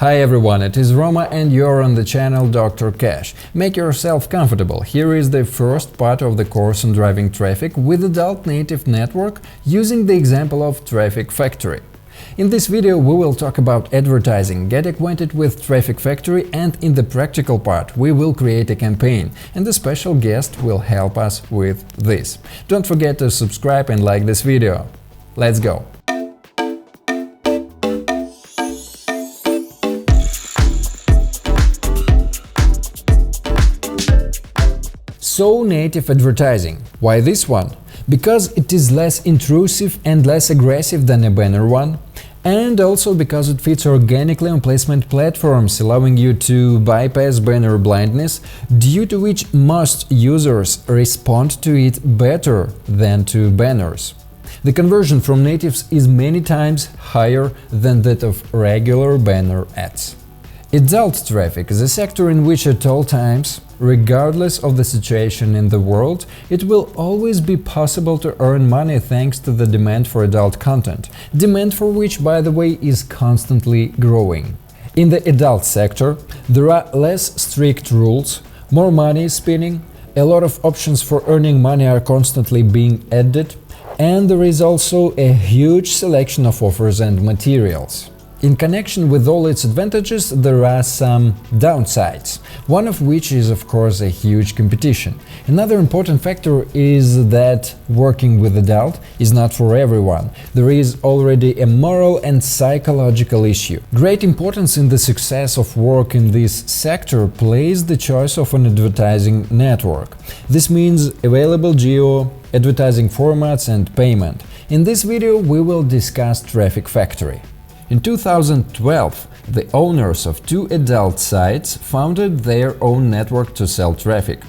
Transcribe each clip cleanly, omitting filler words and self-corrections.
Hi everyone, it is Roma and you're on the channel Dr. Cash. Make yourself comfortable. Here is the first part of the course on driving traffic with adult native network using the example of Traffic Factory. In this video we will talk about advertising, get acquainted with Traffic Factory, and in the practical part we will create a campaign, and a special guest will help us with this. Don't forget to subscribe and like this video. Let's go! So, native advertising. Why this one? Because it is less intrusive and less aggressive than a banner one, and also because it fits organically on placement platforms, allowing you to bypass banner blindness, due to which most users respond to it better than to banners. The conversion from natives is many times higher than that of regular banner ads. Adult traffic is a sector in which at all times, regardless of the situation in the world, it will always be possible to earn money thanks to the demand for adult content, demand for which, by the way, is constantly growing. In the adult sector, there are less strict rules, more money is spinning, a lot of options for earning money are constantly being added, and there is also a huge selection of offers and materials. In connection with all its advantages, there are some downsides, one of which is of course a huge competition. Another important factor is that working with adult is not for everyone. There is already a moral and psychological issue. Great importance in the success of work in this sector plays the choice of an advertising network. This means available geo, advertising formats and payment. In this video we will discuss Traffic Factory. In 2012, the owners of two adult sites founded their own network to sell traffic.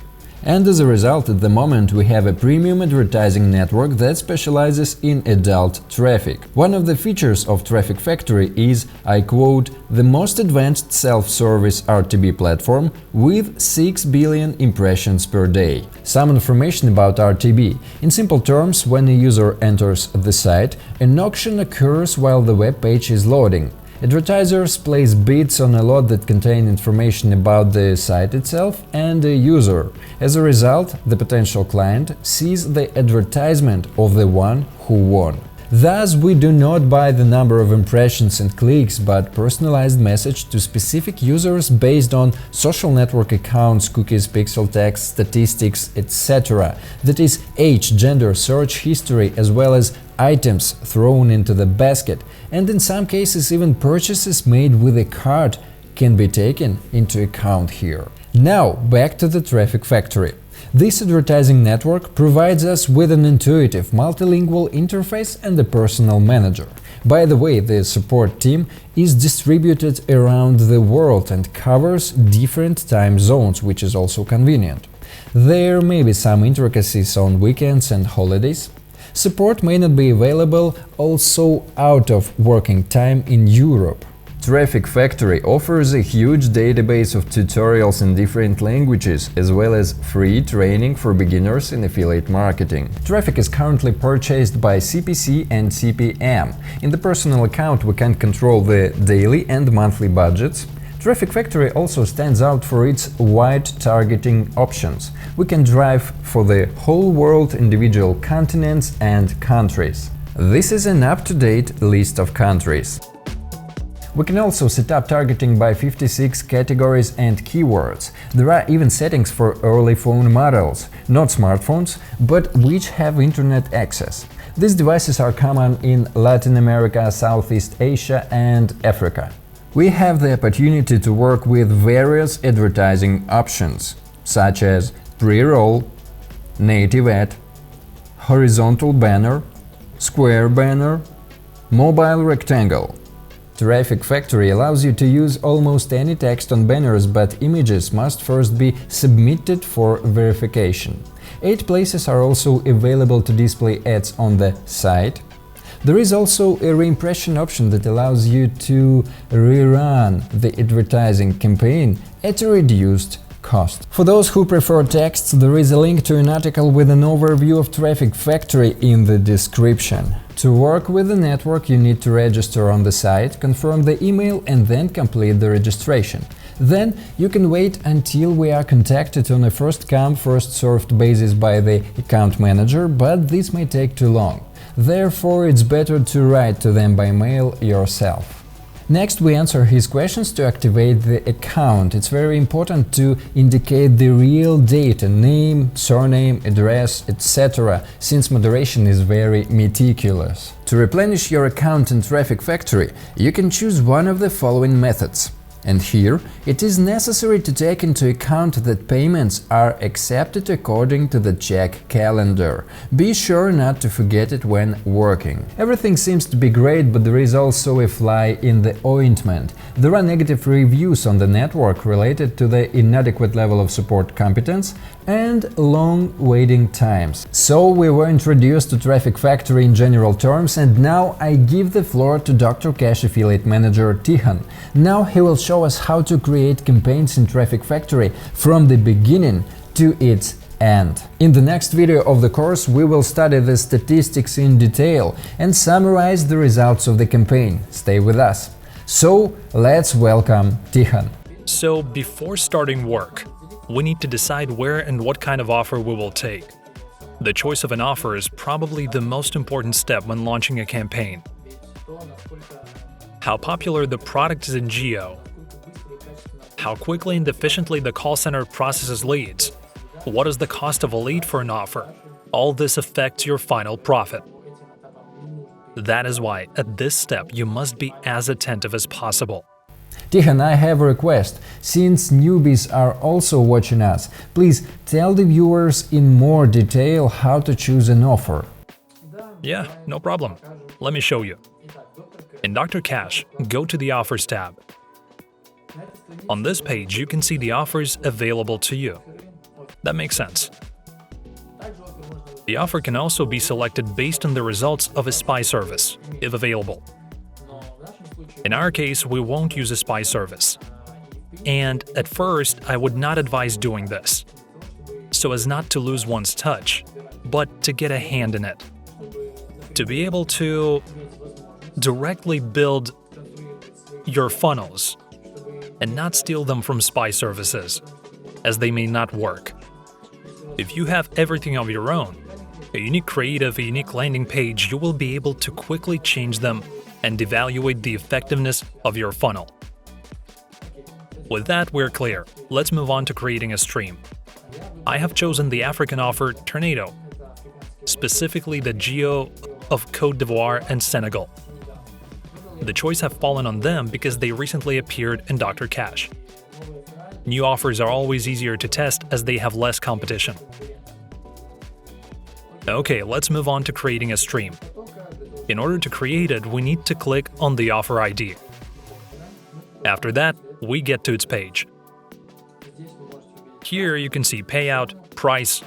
And as a result, at the moment we have a premium advertising network that specializes in adult traffic. One of the features of Traffic Factory is, I quote, "the most advanced self-service RTB platform with 6 billion impressions per day." Some information about RTB. In simple terms, when a user enters the site, an auction occurs while the web page is loading. Advertisers place bids on a lot that contain information about the site itself and the user. As a result, the potential client sees the advertisement of the one who won. Thus, we do not buy the number of impressions and clicks, but personalized message to specific users based on social network accounts, cookies, pixel text, statistics, etc. That is age, gender, search history, as well as items thrown into the basket, and in some cases even purchases made with a card can be taken into account here. Now, back to the Traffic Factory. This advertising network provides us with an intuitive, multilingual interface and a personal manager. By the way, the support team is distributed around the world and covers different time zones, which is also convenient. There may be some intricacies on weekends and holidays. Support may not be available also out of working time in Europe. Traffic Factory offers a huge database of tutorials in different languages, as well as free training for beginners in affiliate marketing. Traffic is currently purchased by CPC and CPM. In the personal account we can control the daily and monthly budgets. Traffic Factory also stands out for its wide targeting options. We can drive for the whole world, individual continents and countries. This is an up-to-date list of countries. We can also set up targeting by 56 categories and keywords. There are even settings for early phone models, not smartphones, but which have internet access. These devices are common in Latin America, Southeast Asia and Africa. We have the opportunity to work with various advertising options, such as pre-roll, native ad, horizontal banner, square banner, mobile rectangle. Traffic Factory allows you to use almost any text on banners, but images must first be submitted for verification. 8 places are also available to display ads on the site. There is also a reimpression option that allows you to rerun the advertising campaign at a reduced cost. For those who prefer texts, there is a link to an article with an overview of Traffic Factory in the description. To work with the network, you need to register on the site, confirm the email and then complete the registration. Then you can wait until we are contacted on a first-come, first-served basis by the account manager, but this may take too long. Therefore, it's better to write to them by mail yourself. Next, we answer his questions to activate the account. It's very important to indicate the real data, name, surname, address, etc., since moderation is very meticulous. To replenish your account in Traffic Factory, you can choose one of the following methods. And here, it is necessary to take into account that payments are accepted according to the check calendar. Be sure not to forget it when working. Everything seems to be great, but there is also a fly in the ointment. There are negative reviews on the network related to the inadequate level of support competence and long waiting times. So we were introduced to Traffic Factory in general terms, and now I give the floor to dr.cash affiliate manager Tihan. Now he will show us how to create campaigns in Traffic Factory from the beginning to its end. In the next video of the course, we will study the statistics in detail and summarize the results of the campaign. Stay with us. So let's welcome Tihan. So before starting work, we need to decide where and what kind of offer we will take. The choice of an offer is probably the most important step when launching a campaign. How popular the product is in geo, how quickly and efficiently the call center processes leads, what is the cost of a lead for an offer. All this affects your final profit. That is why, at this step, you must be as attentive as possible. Tihan, I have a request. Since newbies are also watching us, please tell the viewers in more detail how to choose an offer. Yeah, no problem. Let me show you. In dr.cash, go to the Offers tab. On this page, you can see the offers available to you. That makes sense. The offer can also be selected based on the results of a spy service, if available. In our case, we won't use a spy service. And at first, I would not advise doing this, so as not to lose one's touch, but to get a hand in it. To be able to directly build your funnels and not steal them from spy services, as they may not work. If you have everything of your own, a unique creative, a unique landing page, you will be able to quickly change them and evaluate the effectiveness of your funnel. With that, we're clear. Let's move on to creating a stream. I have chosen the African offer Tornado, specifically the geo of Côte d'Ivoire and Senegal. The choice have fallen on them because they recently appeared in dr.cash. New offers are always easier to test as they have less competition. Okay, let's move on to creating a stream. In order to create it, we need to click on the offer ID. After that, we get to its page. Here you can see payout, price,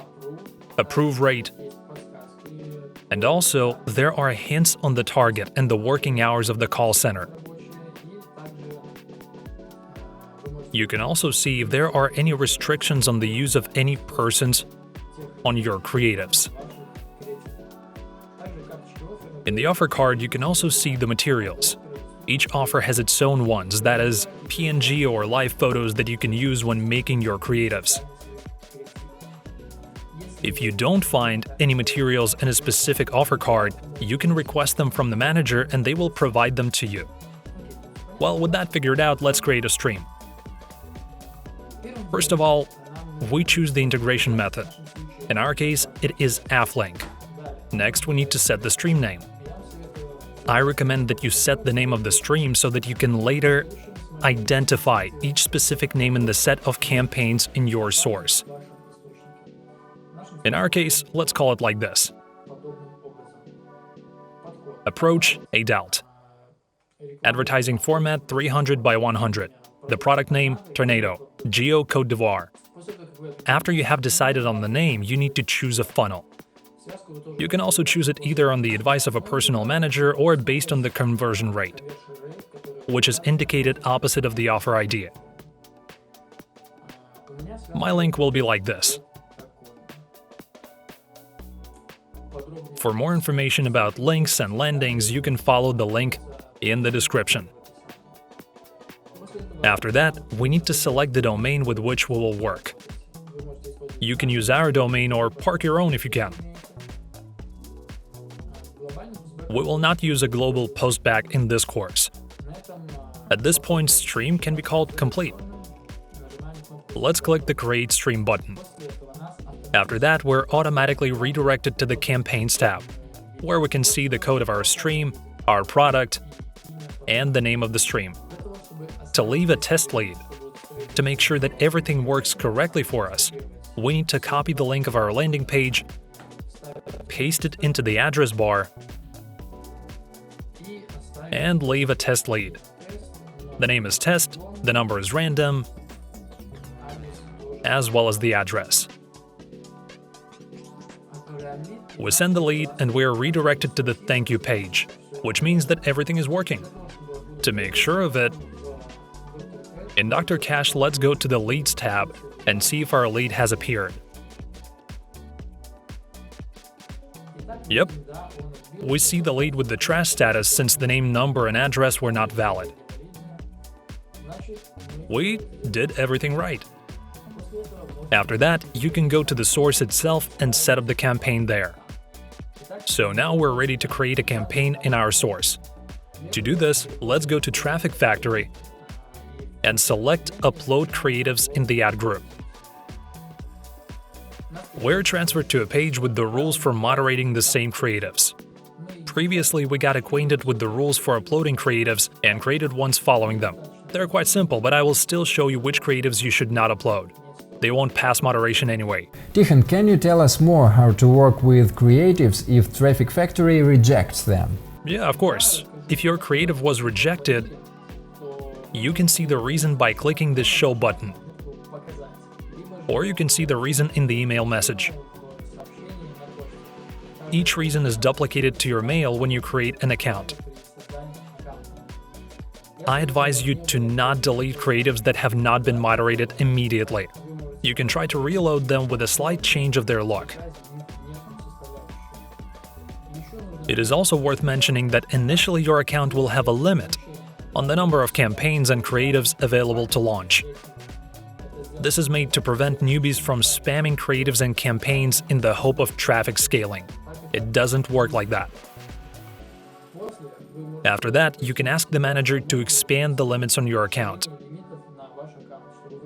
approve rate, and also there are hints on the target and the working hours of the call center. You can also see if there are any restrictions on the use of any persons on your creatives. In the offer card, you can also see the materials. Each offer has its own ones, that is, PNG or live photos that you can use when making your creatives. If you don't find any materials in a specific offer card, you can request them from the manager and they will provide them to you. Well, with that figured out, let's create a stream. First of all, we choose the integration method. In our case, it is Afflink. Next, we need to set the stream name. I recommend that you set the name of the stream so that you can later identify each specific name in the set of campaigns in your source. In our case, let's call it like this. Approach adult. Advertising format 300 by 100. The product name Tornado. Geo Côte d'Ivoire. After you have decided on the name, you need to choose a funnel. You can also choose it either on the advice of a personal manager or based on the conversion rate, which is indicated opposite of the offer ID. My link will be like this. For more information about links and landings, you can follow the link in the description. After that, we need to select the domain with which we will work. You can use our domain or park your own if you can. We will not use a global postback in this course. At this point, stream can be called complete. Let's click the Create Stream button. After that, we're automatically redirected to the Campaigns tab, where we can see the code of our stream, our product, and the name of the stream. To leave a test lead, to make sure that everything works correctly for us, we need to copy the link of our landing page, paste it into the address bar, and leave a test lead. The name is test, the number is random, as well as the address. We send the lead and we are redirected to the thank you page, which means that everything is working. To make sure of it, in Dr.cash, let's go to the Leads tab and see if our lead has appeared. Yep, we see the lead with the trash status since the name, number, and address were not valid. We did everything right. After that, you can go to the source itself and set up the campaign there. So now we're ready to create a campaign in our source. To do this, let's go to Traffic Factory and select Upload Creatives in the ad group. We're transferred to a page with the rules for moderating the same creatives. Previously, we got acquainted with the rules for uploading creatives and created ones following them. They're quite simple, but I will still show you which creatives you should not upload. They won't pass moderation anyway. Tikhon, can you tell us more how to work with creatives if Traffic Factory rejects them? Yeah, of course. If your creative was rejected, you can see the reason by clicking this Show button. Or you can see the reason in the email message. Each reason is duplicated to your mail when you create an account. I advise you to not delete creatives that have not been moderated immediately. You can try to reload them with a slight change of their look. It is also worth mentioning that initially your account will have a limit on the number of campaigns and creatives available to launch. This is made to prevent newbies from spamming creatives and campaigns in the hope of traffic scaling. It doesn't work like that. After that, you can ask the manager to expand the limits on your account,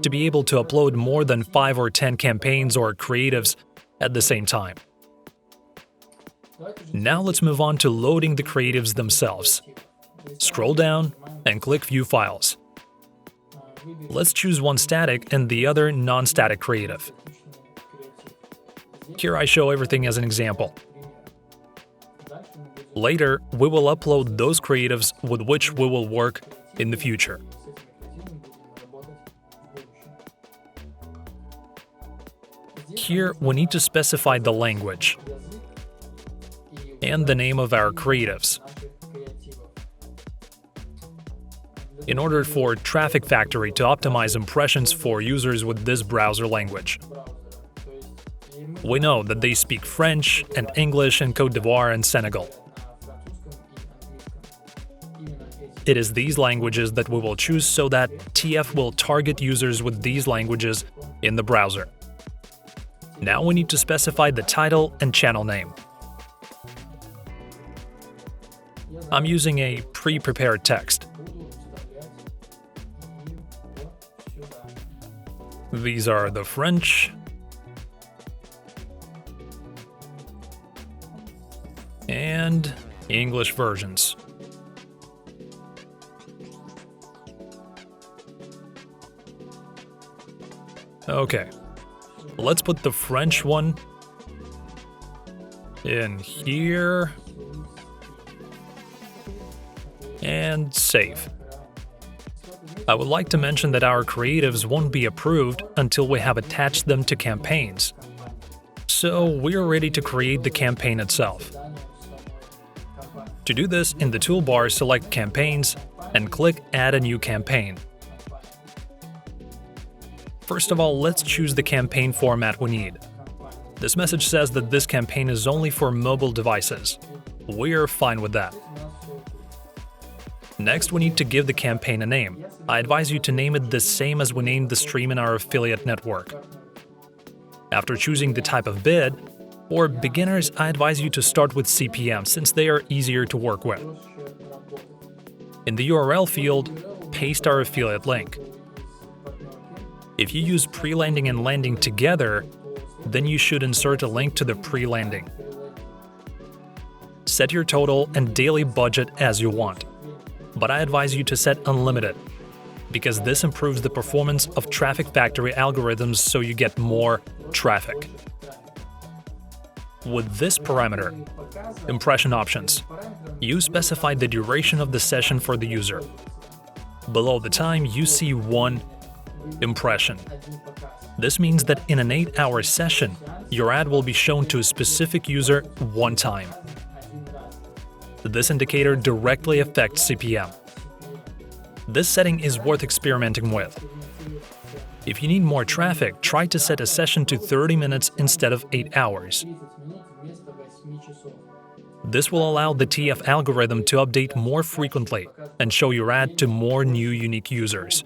to be able to upload more than 5 or 10 campaigns or creatives at the same time. Now let's move on to loading the creatives themselves. Scroll down and click View Files. Let's choose one static and the other non-static creative. Here I show everything as an example. Later, we will upload those creatives with which we will work in the future. Here, we need to specify the language and the name of our creatives in order for Traffic Factory to optimize impressions for users with this browser language. We know that they speak French and English in Côte d'Ivoire and Senegal. It is these languages that we will choose so that TF will target users with these languages in the browser. Now we need to specify the title and channel name. I'm using a pre-prepared text. These are the French and English versions. Okay, let's put the French one in here and save. I would like to mention that our creatives won't be approved until we have attached them to campaigns. So we're ready to create the campaign itself. To do this, in the toolbar, select Campaigns and click Add a new campaign. First of all, let's choose the campaign format we need. This message says that this campaign is only for mobile devices. We're fine with that. Next, we need to give the campaign a name. I advise you to name it the same as we named the stream in our affiliate network. After choosing the type of bid, for beginners, I advise you to start with CPM since they are easier to work with. In the URL field, paste our affiliate link. If you use pre-landing and landing together, then you should insert a link to the pre-landing. Set your total and daily budget as you want, but I advise you to set unlimited, because this improves the performance of traffic factory algorithms so you get more traffic. With this parameter, impression options, you specify the duration of the session for the user. Below the time, you see 1 impression. This means that in an 8-hour session, your ad will be shown to a specific user 1 time. This indicator directly affects CPM. This setting is worth experimenting with. If you need more traffic, try to set a session to 30 minutes instead of 8 hours. This will allow the TF algorithm to update more frequently and show your ad to more new unique users.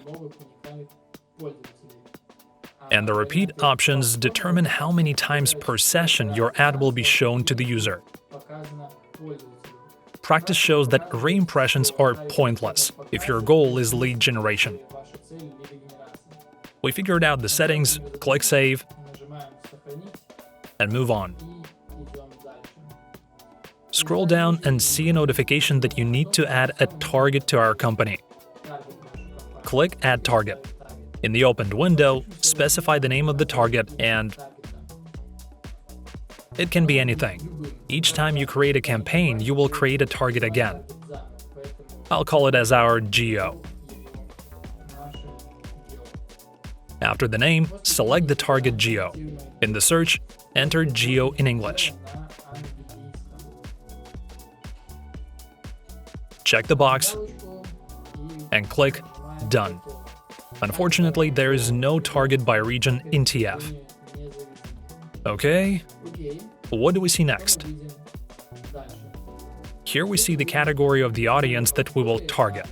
And the repeat options determine how many times per session your ad will be shown to the user. Practice shows that re-impressions are pointless if your goal is lead generation. We figured out the settings, click Save, and move on. Scroll down and see a notification that you need to add a target to our company. Click Add Target. In the opened window, specify the name of the target and it can be anything. Each time you create a campaign, you will create a target again. I'll call it as our geo. After the name, select the target geo. In the search, enter geo in English. Check the box and click Done. Unfortunately, there is no target by region in TF. Okay, what do we see next? Here we see the category of the audience that we will target.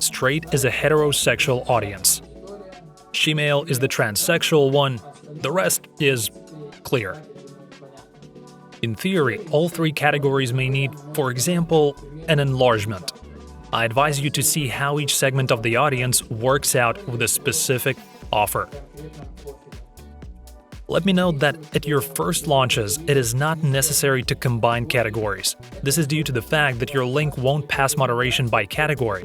Straight is a heterosexual audience. Shemale is the transsexual one. The rest is clear. In theory, all 3 categories may need, for example, an enlargement. I advise you to see how each segment of the audience works out with a specific offer. Let me note that at your first launches, it is not necessary to combine categories. This is due to the fact that your link won't pass moderation by category.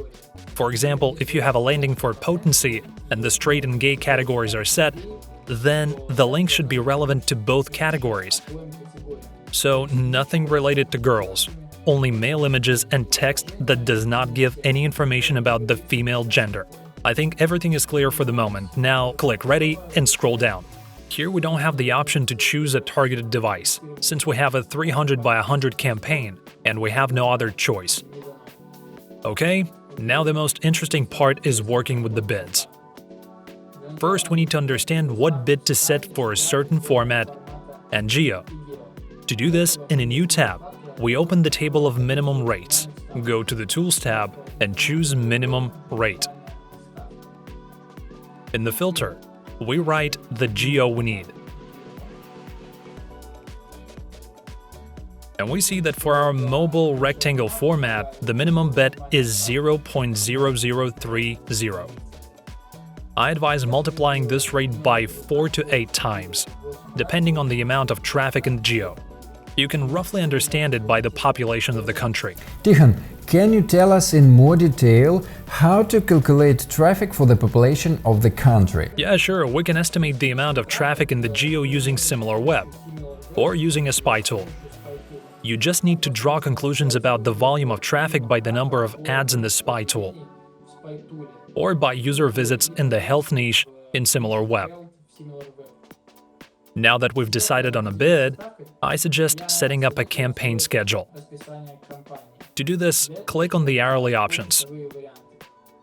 For example, if you have a landing for potency and the straight and gay categories are set, then the link should be relevant to both categories. So nothing related to girls, only male images and text that does not give any information about the female gender. I think everything is clear for the moment. Now click Ready and scroll down. Here we don't have the option to choose a targeted device, since we have a 300 by 100 campaign and we have no other choice. Okay, now the most interesting part is working with the bids. First, we need to understand what bid to set for a certain format and geo. To do this, in a new tab, we open the table of minimum rates, go to the Tools tab, and choose Minimum Rate. In the filter, we write the geo we need. And we see that for our mobile rectangle format, the minimum bet is 0.0030. I advise multiplying this rate by 4 to 8 times, depending on the amount of traffic in the geo. You can roughly understand it by the population of the country. Tikhon, can you tell us in more detail how to calculate traffic for the population of the country? Yeah, sure. We can estimate the amount of traffic in the geo using SimilarWeb or using a spy tool. You just need to draw conclusions about the volume of traffic by the number of ads in the spy tool or by user visits in the health niche in SimilarWeb. Now that we've decided on a bid, I suggest setting up a campaign schedule. To do this, click on the hourly options.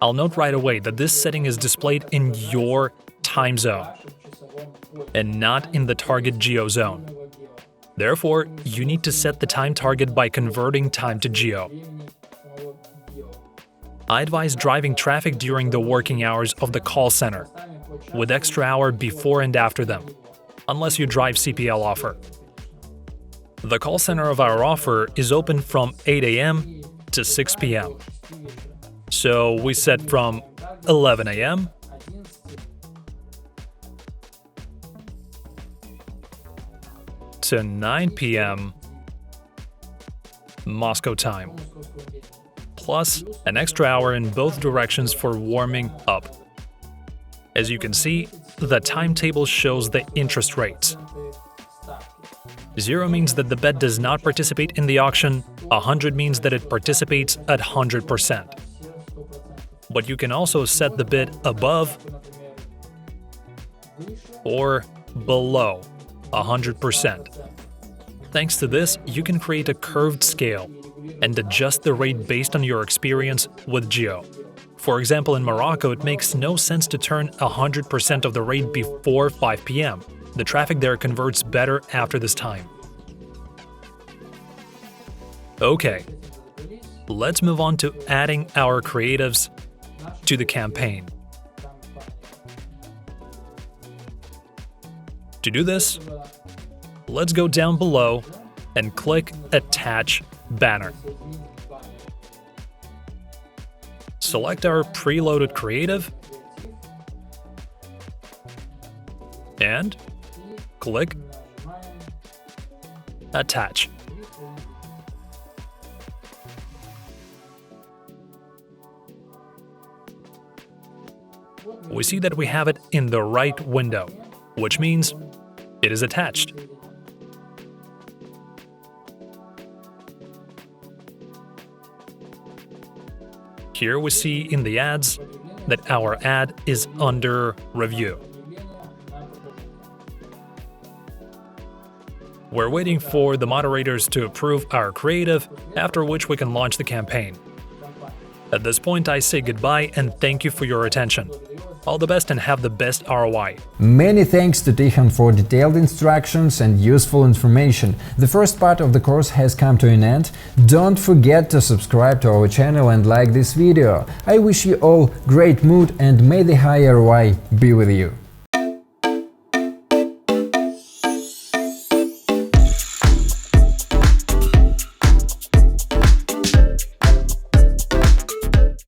I'll note right away that this setting is displayed in your time zone and not in the target geo zone. Therefore, you need to set the time target by converting time to geo. I advise driving traffic during the working hours of the call center, with extra hour before and after them, unless you drive CPL offer. The call center of our offer is open from 8 a.m. to 6 p.m. So we set from 11 a.m. to 9 p.m. Moscow time, plus an extra hour in both directions for warming up. As you can see, the timetable shows the interest rates. 0 means that the bet does not participate in the auction, 100 means that it participates at 100%. But you can also set the bid above or below 100%. Thanks to this, you can create a curved scale and adjust the rate based on your experience with geo. For example, in Morocco, it makes no sense to turn 100% of the rate before 5 p.m. The traffic there converts better after this time. Okay, let's move on to adding our creatives to the campaign. To do this, let's go down below and click Attach Banner. Select our preloaded creative and click Attach. We see that we have it in the right window, which means it is attached. Here we see in the ads that our ad is under review. We're waiting for the moderators to approve our creative, after which we can launch the campaign. At this point, I say goodbye and thank you for your attention. All the best and have the best ROI. Many thanks to Tikhon for detailed instructions and useful information. The first part of the course has come to an end. Don't forget to subscribe to our channel and like this video. I wish you all great mood and may the high ROI be with you.